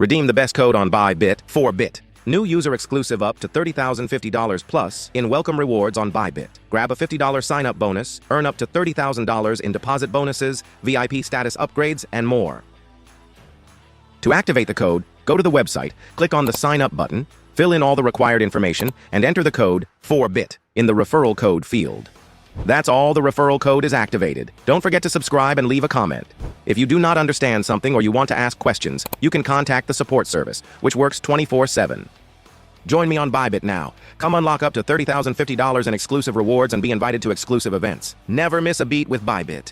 Redeem the best code on BYBIT New user exclusive up to $30,050 plus in welcome rewards on BYBIT. Grab a $50 sign-up bonus, earn up to $30,000 in deposit bonuses, VIP status upgrades, and more. To activate the code, go to the website, click on the Sign Up button, fill in all the required information, and enter the code 4BIT in the referral code field. That's all. The referral code is activated. Don't forget to subscribe and leave a comment. If you do not understand something or you want to ask questions, you can contact the support service, which works 24/7. Join me on BYBIT now. Come unlock up to $30,050 in exclusive rewards and be invited to exclusive events. Never miss a beat with BYBIT.